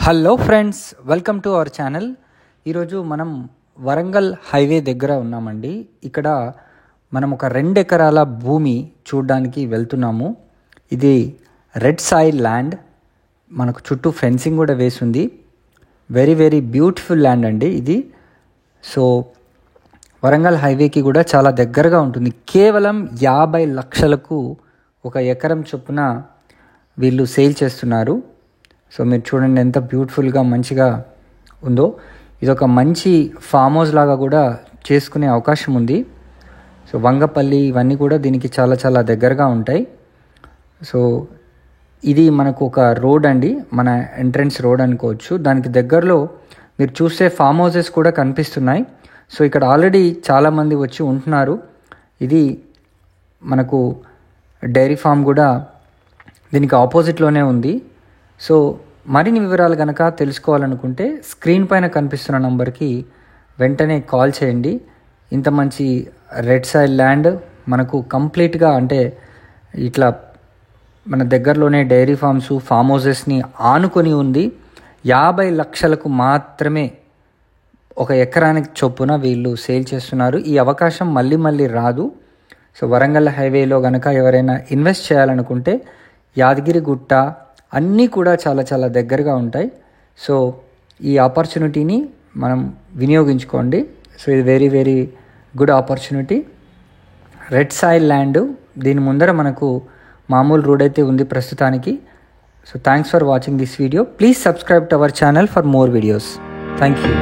Hello friends, welcome to our channel. ఈరోజు మనం Warangal highway దగ్గర ఉన్నామండి. ఇక్కడ మనం ఒక 2 ఎకరాల భూమి చూడడానికి వెళ్తున్నాము. ఇది రెడ్ సాయిల్ ల్యాండ్. మనకు చుట్టూ ఫెన్సింగ్ కూడా వేసింది. వెరీ వెరీ బ్యూటిఫుల్ ల్యాండ్ అండి ఇది. సో వరంగల్ హైవేకి కూడా చాలా దగ్గరగా ఉంటుంది. కేవలం 50 లక్షలకు 1 ఎకరం చొప్పున వీళ్ళు సేల్ చేస్తున్నారు. సో మీరు చూడండి ఎంత బ్యూటిఫుల్గా మంచిగా ఉందో. ఇది ఒక మంచి ఫామ్ హౌస్ లాగా కూడా చేసుకునే అవకాశం ఉంది. సో వంగపల్లి ఇవన్నీ కూడా దీనికి చాలా చాలా దగ్గరగా ఉంటాయి. సో ఇది మనకు ఒక రోడ్ అండి, మన ఎంట్రన్స్ రోడ్ అనుకోవచ్చు. దానికి దగ్గరలో మీరు చూస్తే ఫామ్ హౌసెస్ కూడా కనిపిస్తున్నాయి. సో ఇక్కడ ఆల్రెడీ చాలామంది వచ్చి ఉంటున్నారు. ఇది మనకు డైరీ ఫామ్ కూడా దీనికి ఆపోజిట్లోనే ఉంది. సో మరిన్ని వివరాలు కనుక తెలుసుకోవాలనుకుంటే స్క్రీన్ పైన కనిపిస్తున్న నంబర్కి వెంటనే కాల్ చేయండి. ఇంత మంచి రెడ్ సాయిల్ ల్యాండ్ మనకు కంప్లీట్గా అంటే ఇట్లా మన దగ్గరలోనే డైరీ ఫామ్స్, ఫామ్ హౌసెస్ని ఆనుకొని ఉంది. 50 లక్షలకు మాత్రమే 1 ఎకరానికి చొప్పున వీళ్ళు సేల్ చేస్తున్నారు. ఈ అవకాశం మళ్ళీ మళ్ళీ రాదు. సో వరంగల్ హైవేలో కనుక ఎవరైనా ఇన్వెస్ట్ చేయాలనుకుంటే యాదగిరిగుట్ట అన్నీ కూడా చాలా చాలా దగ్గరగా ఉంటాయి. సో ఈ ఆపర్చునిటీని మనం వినియోగించుకోండి. సో ఇది very very good opportunity. Red soil land, దీని ముందర మనకు మామూలు రోడ్ అయితే ఉంది ప్రస్తుతానికి. So thanks for watching this video. Please subscribe to our channel for more videos. Thank you.